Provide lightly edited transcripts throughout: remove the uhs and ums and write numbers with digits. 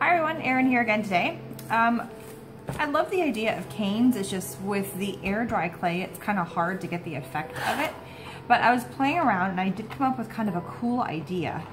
Hi everyone, Erin here again today. I love the idea of canes. It's just with the air dry clay, it's kind of hard to get the effect of it. But I was playing around and I did come up with kind of a cool idea.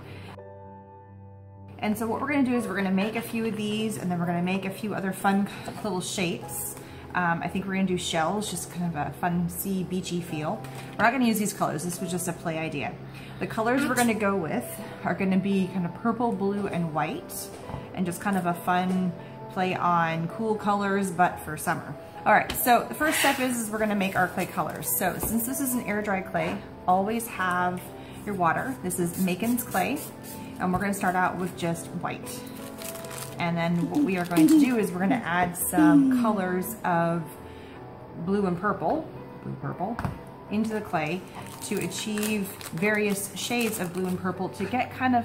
And so what we're going to do is we're going to make a few of these, and then we're going to make a few other fun little shapes. I think we're going to do shells, just kind of a fun sea beachy feel. We're not going to use these colors. This was just a play idea. The colors we're going to go with are going to be kind of purple, blue, and white, and just kind of a fun play on cool colors, but for summer. All right, so the first step is we're going to make our clay colors. So since this is an air dry clay, always have your water. This is Macon's clay, and we're going to start out with just white. And then what we are going to do is we're going to add some colors of blue and purple, into the clay to achieve various shades of blue and purple to get kind of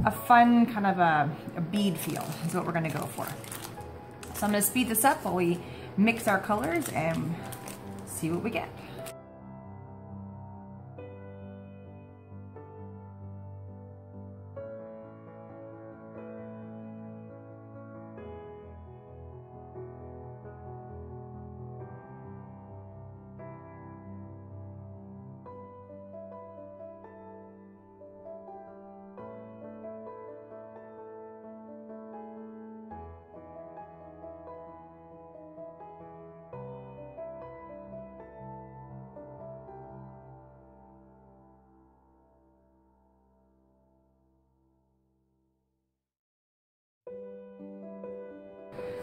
a fun, kind of a bead feel is what we're going to go for. So I'm going to speed this up while we mix our colors and see what we get.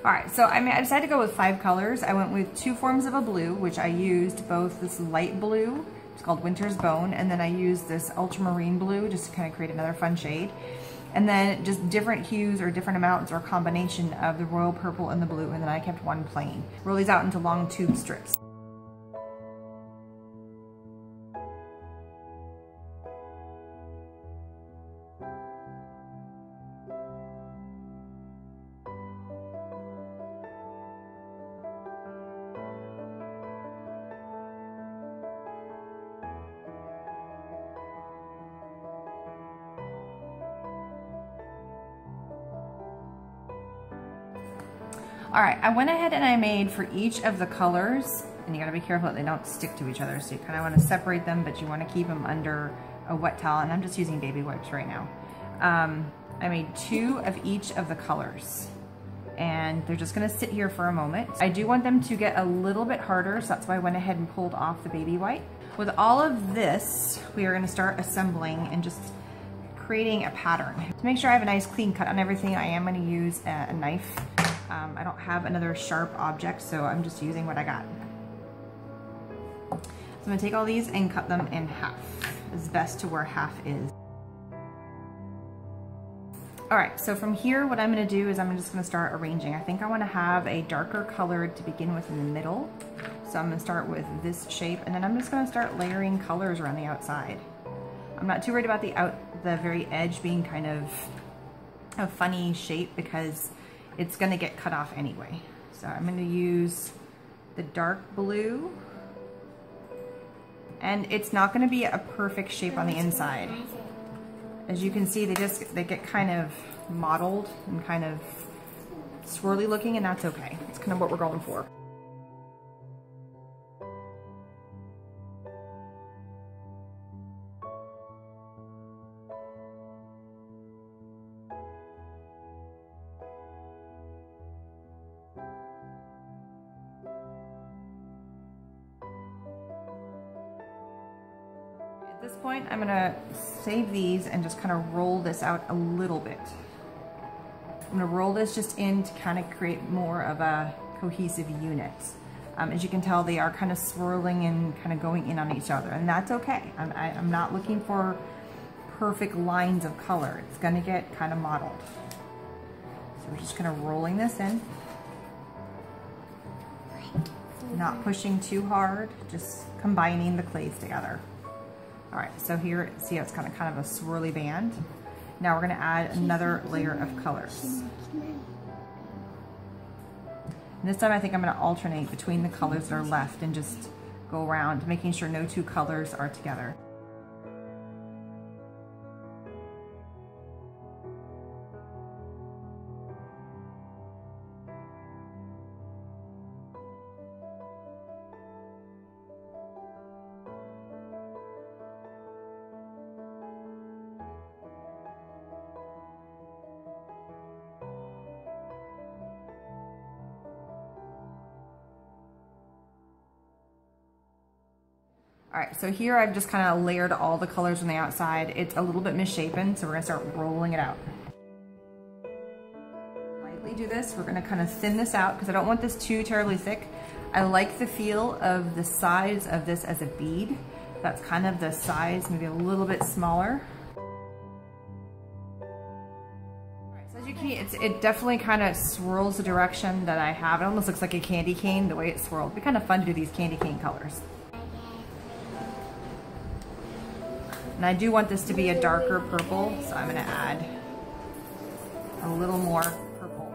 All right, so I decided to go with 5 colors. I went with 2 forms of a blue, which I used both this light blue, it's called Winter's Bone, and then I used this ultramarine blue just to kind of create another fun shade. And then just different hues or different amounts or combination of the royal purple and the blue, and then I kept one plain. Roll these out into long tube strips. All right, I went ahead and I made for each of the colors, and you gotta be careful that they don't stick to each other, so you kinda wanna separate them, but you wanna keep them under a wet towel, and I'm just using baby wipes right now. I made 2 of each of the colors, and they're just gonna sit here for a moment. I do want them to get a little bit harder, so that's why I went ahead and pulled off the baby wipe. With all of this, we are gonna start assembling and just creating a pattern. To make sure I have a nice clean cut on everything, I am gonna use a knife. I don't have another sharp object, so I'm just using what I got. So I'm gonna take all these and cut them in half. It's best to where half is. All right, so from here, what I'm gonna do is I'm just gonna start arranging. I think I wanna have a darker color to begin with in the middle. So I'm gonna start with this shape, and then I'm just gonna start layering colors around the outside. I'm not too worried about the very edge being kind of a funny shape because it's gonna get cut off anyway. So I'm gonna use the dark blue, and it's not gonna be a perfect shape on the inside. As you can see, they get kind of mottled and kind of swirly looking, and that's okay. It's kind of what we're going for. At this point, I'm gonna save these and just kind of roll this out a little bit. I'm gonna roll this just in to kind of create more of a cohesive unit. As you can tell, they are kind of swirling and kind of going in on each other, and that's okay. I'm not looking for perfect lines of color. It's gonna get kind of mottled. So we're just kind of rolling this in. Not pushing too hard, just combining the clays together. All right, so here, see how it's kind of a swirly band? Now we're gonna add another layer of colors. And this time I think I'm gonna alternate between the colors that are left and just go around, making sure no 2 colors are together. All right, so here I've just kind of layered all the colors on the outside. It's a little bit misshapen, so we're gonna start rolling it out. Lightly do this. We're gonna kind of thin this out because I don't want this too terribly thick. I like the feel of the size of this as a bead. That's kind of the size, maybe a little bit smaller. As you can, it definitely kind of swirls the direction that I have. It almost looks like a candy cane, the way it swirled. It'd be kind of fun to do these candy cane colors. And I do want this to be a darker purple, so I'm gonna add a little more purple.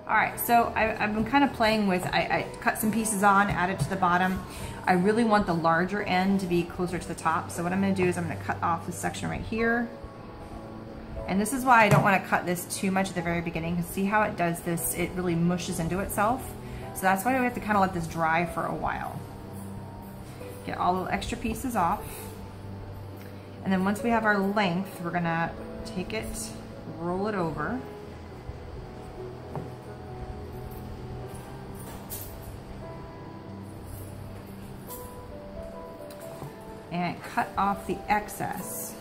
All right, so I've been kind of playing with, I cut some pieces on, added to the bottom. I really want the larger end to be closer to the top. So what I'm gonna do is I'm gonna cut off this section right here. And this is why I don't wanna cut this too much at the very beginning, because see how it does this, it really mushes into itself. So that's why we have to kind of let this dry for a while. Get all the extra pieces off. And then once we have our length, we're gonna take it, roll it over. And cut off the excess.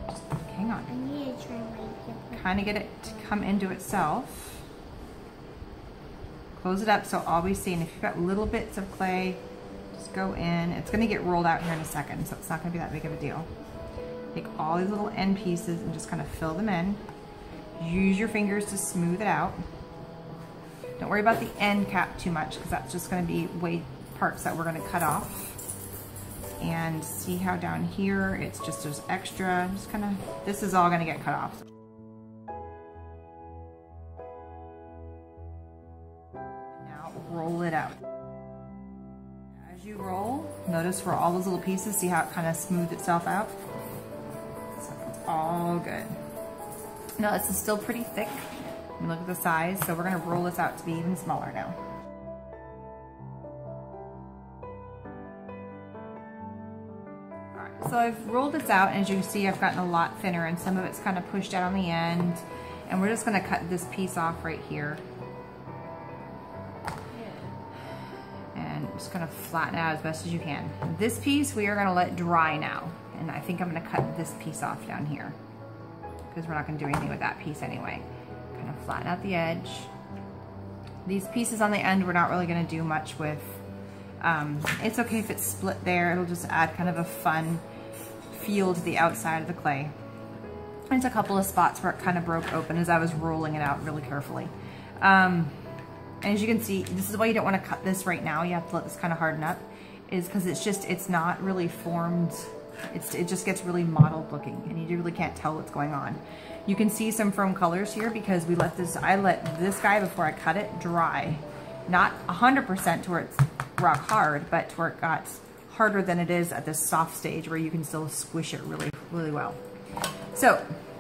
Just hang on. I need to try my Kind of get it to come into itself. Close it up so all we see, and if you've got little bits of clay, just go in. It's gonna get rolled out here in a second, so it's not gonna be that big of a deal. Take all these little end pieces and just kind of fill them in. Use your fingers to smooth it out. Don't worry about the end cap too much because that's just going to be parts that we're going to cut off. And see how down here it's just there's extra, just kind of, this is all going to get cut off. Now roll it out. As you roll, notice for all those little pieces, see how it kind of smoothed itself out? So it's all good. No, this is still pretty thick. Look at the size, so we're gonna roll this out to be even smaller now. All right, so I've rolled this out, and as you can see, I've gotten a lot thinner, and some of it's kind of pushed out on the end. And we're just gonna cut this piece off right here. And just gonna flatten it out as best as you can. This piece we are gonna let dry now. And I think I'm gonna cut this piece off down here, because we're not going to do anything with that piece anyway. Kind of flatten out the edge. These pieces on the end we're not really going to do much with. It's okay if it's split there. It'll just add kind of a fun feel to the outside of the clay. There's a couple of spots where it kind of broke open as I was rolling it out really carefully. And as you can see, this is why you don't want to cut this right now. You have to let this kind of harden up, is because it's not really formed. It just gets really mottled looking, and you really can't tell what's going on. You can see some firm colors here because I let this guy, before I cut it, dry. Not 100% to where it's rock hard, but to where it got harder than it is at this soft stage where you can still squish it really, really well. So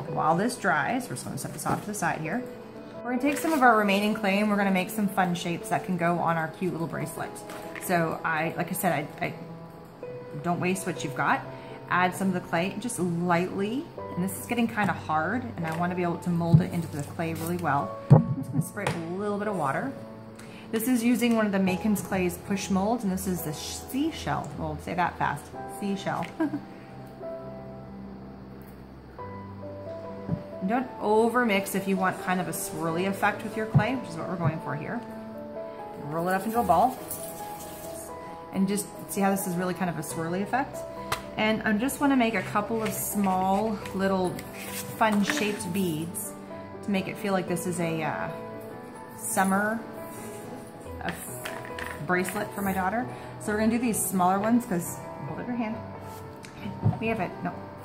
while this dries, we're just gonna set this off to the side here. We're gonna take some of our remaining clay and we're gonna make some fun shapes that can go on our cute little bracelet. So like I said, I don't waste what you've got. Add some of the clay just lightly, and this is getting kind of hard, and I want to be able to mold it into the clay really well. I'm just going to spray a little bit of water. This is using one of the Macon's Clay's push molds, and this is the seashell mold. Say that fast, seashell. Don't over mix if you want kind of a swirly effect with your clay, which is what we're going for here. Roll it up into a ball, and just see how this is really kind of a swirly effect. And I just want to make a couple of small little fun shaped beads to make it feel like this is a summer bracelet for my daughter. So we're going to do these smaller ones because, hold up your hand, we have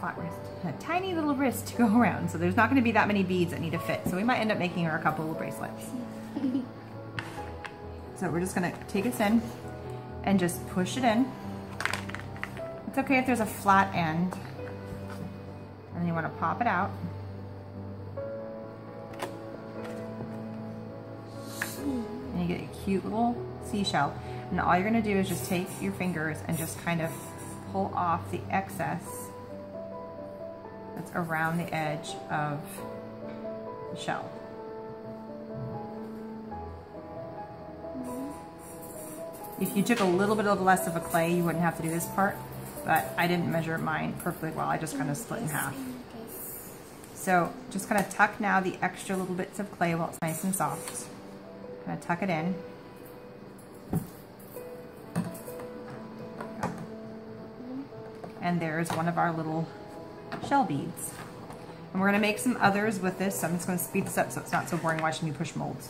flat wrist, a tiny little wrist to go around. So there's not going to be that many beads that need to fit. So we might end up making her a couple of bracelets. So we're just going to take this in and just push it in. It's okay if there's a flat end, and then you want to pop it out. cute little seashell. And all you're gonna do is just take your fingers and just kind of pull off the excess that's around the edge of the shell. If you took a little bit of less of a clay, you wouldn't have to do this part, but I didn't measure mine perfectly well. I just kind of split in half. So just kind of tuck now the extra little bits of clay while it's nice and soft. Kind of tuck it in. And there's one of our little shell beads. And we're gonna make some others with this, so I'm just gonna speed this up so it's not so boring watching me push molds.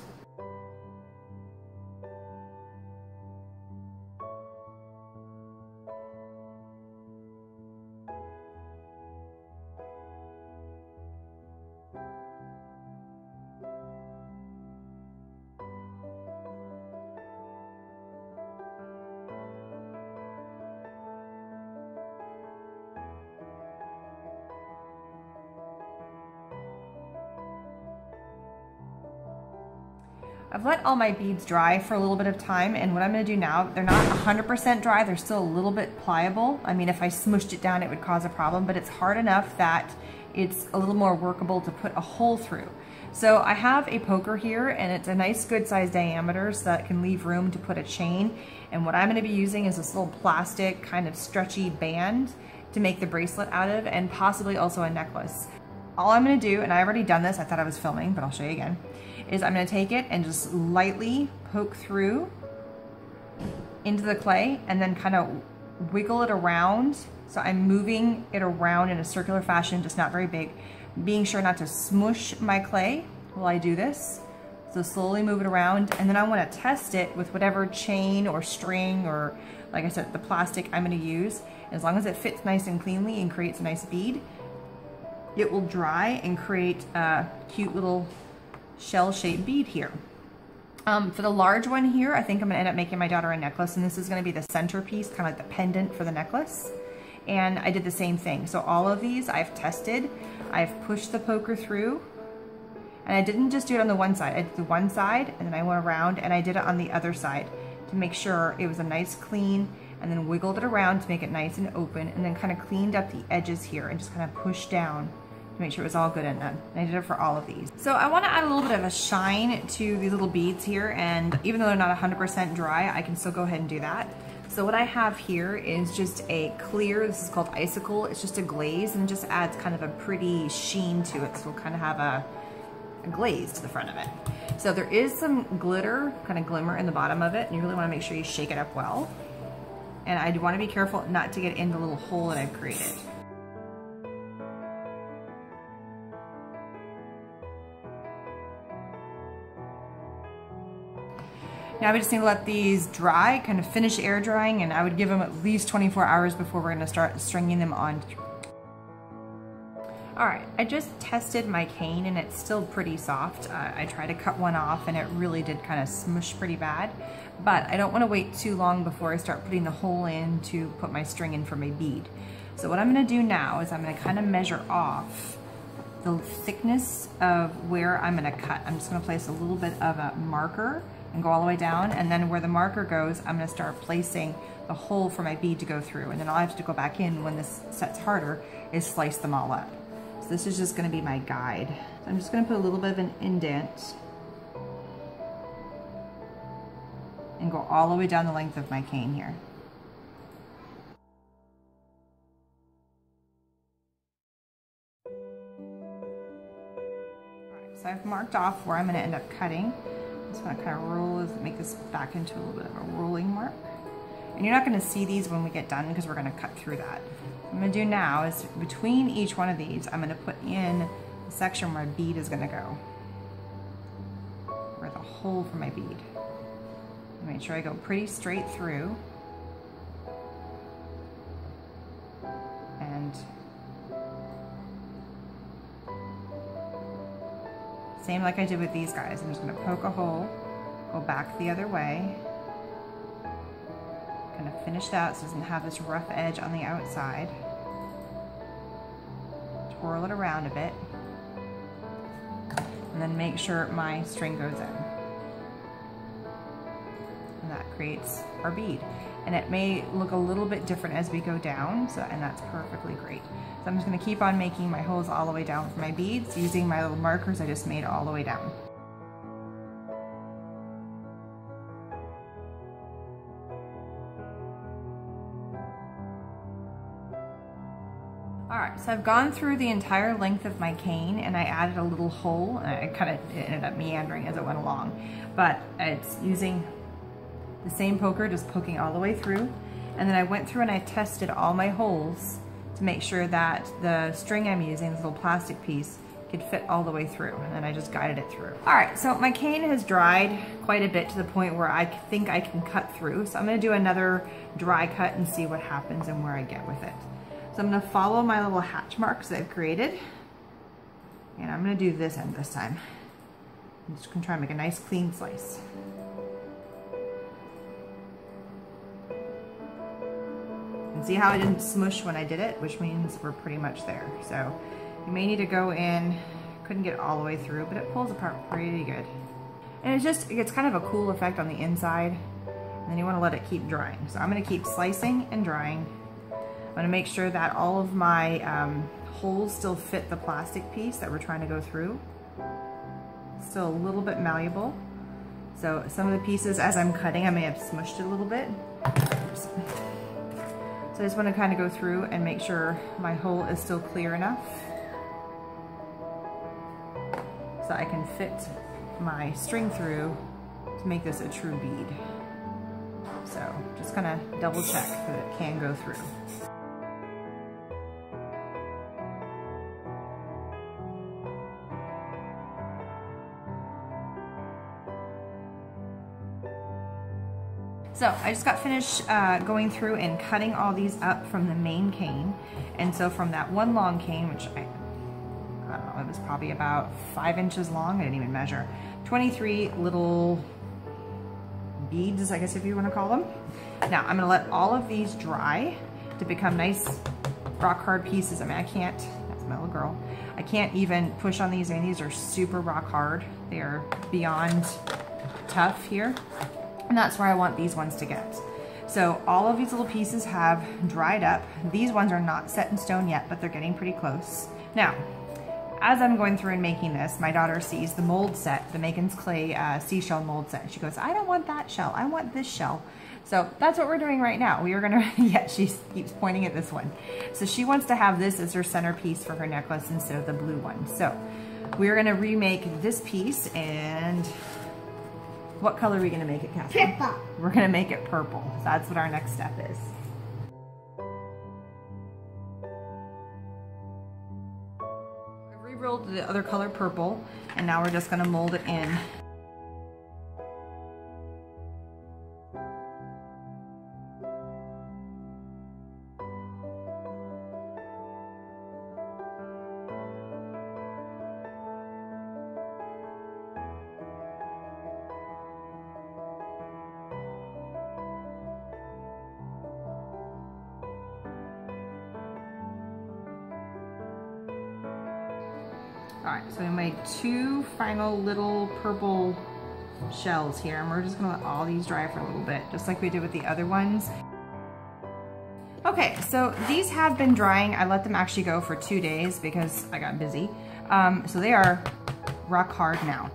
I've let all my beads dry for a little bit of time, and what I'm gonna do now, they're not 100% dry, they're still a little bit pliable. I mean, if I smushed it down, it would cause a problem, but it's hard enough that it's a little more workable to put a hole through. So I have a poker here, and it's a nice good size diameter so that it can leave room to put a chain. And what I'm gonna be using is this little plastic kind of stretchy band to make the bracelet out of, and possibly also a necklace. All I'm gonna do, and I already done this, I thought I was filming, but I'll show you again, is I'm gonna take it and just lightly poke through into the clay and then kind of wiggle it around. So I'm moving it around in a circular fashion, just not very big, being sure not to smush my clay while I do this. So slowly move it around, and then I wanna test it with whatever chain or string or, like I said, the plastic I'm gonna use. As long as it fits nice and cleanly and creates a nice bead, it will dry and create a cute little shell-shaped bead here. For the large one here, I think I'm gonna end up making my daughter a necklace, and this is gonna be the centerpiece, kind of like the pendant for the necklace. And I did the same thing. So all of these I've tested. I've pushed the poker through, and I didn't just do it on the one side. I did the one side, and then I went around and I did it on the other side to make sure it was a nice clean, and then wiggled it around to make it nice and open, and then kind of cleaned up the edges here and just kind of pushed down to make sure it was all good and done. And I did it for all of these. So I want to add a little bit of a shine to these little beads here, and even though they're not 100% dry, I can still go ahead and do that. So what I have here is just a clear, this is called Icicle, it's just a glaze, and it just adds kind of a pretty sheen to it, so we'll kind of have a glaze to the front of it. So there is some glitter, kind of glimmer in the bottom of it, and you really want to make sure you shake it up well. And I want to be careful not to get in the little hole that I've created. Now we just need to let these dry, kind of finish air drying, and I would give them at least 24 hours before we're gonna start stringing them on. All right, I just tested my cane and it's still pretty soft. I tried to cut one off and it really did kind of smush pretty bad, but I don't wanna wait too long before I start putting the hole in to put my string in for my bead. So what I'm gonna do now is I'm gonna kind of measure off the thickness of where I'm gonna cut. I'm just gonna place a little bit of a marker and go all the way down, and then where the marker goes, I'm gonna start placing the hole for my bead to go through, and then all I have to go back in when this sets harder is slice them all up. So this is just gonna be my guide. So I'm just gonna put a little bit of an indent and go all the way down the length of my cane here. So I've marked off where I'm gonna end up cutting. I'm just gonna kind of roll this, make this back into a little bit of a rolling mark. And you're not gonna see these when we get done because we're gonna cut through that. What I'm gonna do now is between each one of these, I'm gonna put in the section where my bead is gonna go. Or the hole for my bead. Make sure I go pretty straight through. And same like I did with these guys. I'm just gonna poke a hole, go back the other way, kind of finish that so it doesn't have this rough edge on the outside. Twirl it around a bit, and then make sure my string goes in. creates our bead. And it may look a little bit different as we go down, and that's perfectly great. So I'm just gonna keep on making my holes all the way down for my beads using my little markers I just made all the way down. Alright, so I've gone through the entire length of my cane and I added a little hole, and it ended up meandering as it went along. But it's using the same poker, just poking all the way through. And then I went through and I tested all my holes to make sure that the string I'm using, this little plastic piece, could fit all the way through. And then I just guided it through. Alright, so my cane has dried quite a bit to the point where I think I can cut through. So I'm gonna do another dry cut and see what happens and where I get with it. So I'm gonna follow my little hatch marks that I've created. And I'm gonna do this end this time. I'm just gonna try and make a nice clean slice. And see how it didn't smush when I did it, which means we're pretty much there. So you may need to go in, couldn't get all the way through, but it pulls apart pretty good. And it gets kind of a cool effect on the inside, and then you wanna let it keep drying. So I'm gonna keep slicing and drying. I'm gonna make sure that all of my holes still fit the plastic piece that we're trying to go through. Still a little bit malleable. So some of the pieces, as I'm cutting, I may have smushed it a little bit. Oops. So I just wanna kind of go through and make sure my hole is still clear enough so I can fit my string through to make this a true bead. So just gonna double check that it can go through. So I just got finished going through and cutting all these up from the main cane. And so from that one long cane, which I don't know, it was probably about 5 inches long, I didn't even measure, 23 little beads, I guess if you want to call them. Now I'm gonna let all of these dry to become nice rock hard pieces. I mean, I can't, that's my little girl, I can't even push on these. I mean, these are super rock hard. They are beyond tough here. And that's where I want these ones to get. So all of these little pieces have dried up. These ones are not set in stone yet, but they're getting pretty close. Now, as I'm going through and making this, my daughter sees the mold set, the Makin's Clay seashell mold set. She goes, I don't want that shell, I want this shell. So that's what we're doing right now. We are gonna, yeah, she keeps pointing at this one. So she wants to have this as her centerpiece for her necklace instead of the blue one. So we're gonna remake this piece, and what color are we gonna make it, Catherine? Purple. We're gonna make it purple. So that's what our next step is. I've re-rolled the other color purple, and now we're just gonna mold it in. All right, so we made 2 final little purple shells here, and we're just gonna let all these dry for a little bit, just like we did with the other ones. Okay, so these have been drying. I let them actually go for 2 days because I got busy. So they are rock hard now.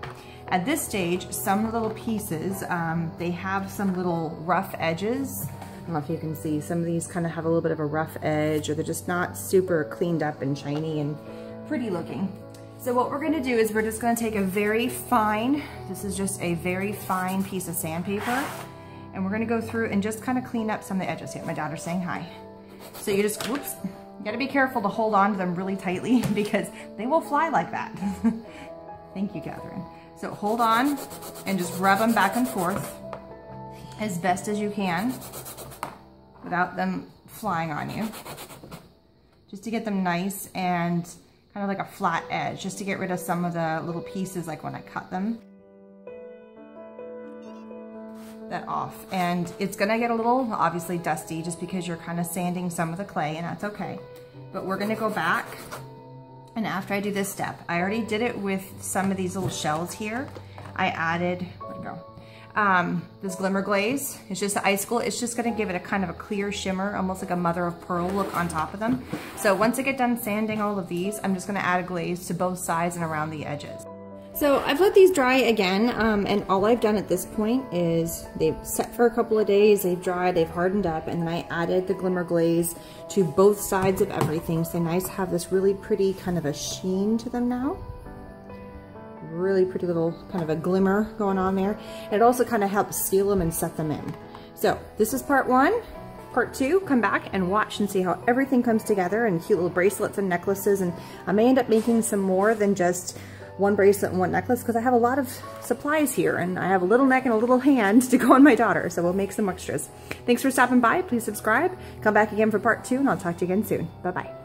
At this stage, some little pieces, they have some little rough edges. I don't know if you can see, some of these kind of have a little bit of a rough edge, or they're just not super cleaned up and shiny and pretty looking. So what we're gonna do is we're just gonna take a very fine, this is just a very fine piece of sandpaper, and we're gonna go through and just kind of clean up some of the edges. Here, my daughter's saying hi. So you just, whoops, you gotta be careful to hold on to them really tightly because they will fly like that. Thank you, Catherine. So hold on and just rub them back and forth as best as you can without them flying on you. Just to get them nice and kind of like a flat edge, just to get rid of some of the little pieces, like when I cut them. That off. And it's gonna get a little, obviously, dusty just because you're kind of sanding some of the clay, and that's okay. But we're gonna go back, and after I do this step, I already did it with some of these little shells here. I added, where'd it go? this glimmer glaze. It's just the icicle. It's just gonna give it a kind of a clear shimmer, almost like a mother of pearl look on top of them. So once I get done sanding all of these, I'm just gonna add a glaze to both sides and around the edges. So I've let these dry again, and all I've done at this point is they've set for a couple of days, they've dried, they've hardened up, and then I added the glimmer glaze to both sides of everything. So nice to have this really pretty kind of a sheen to them now. Really pretty little kind of a glimmer going on there. And it also kind of helps seal them and set them in. So this is part one. Part two, come back and watch and see how everything comes together, and cute little bracelets and necklaces. And I may end up making some more than just one bracelet and one necklace, because I have a lot of supplies here, and I have a little neck and a little hand to go on my daughter, so we'll make some extras. Thanks for stopping by. Please subscribe. Come back again for part two, and I'll talk to you again soon. Bye-bye.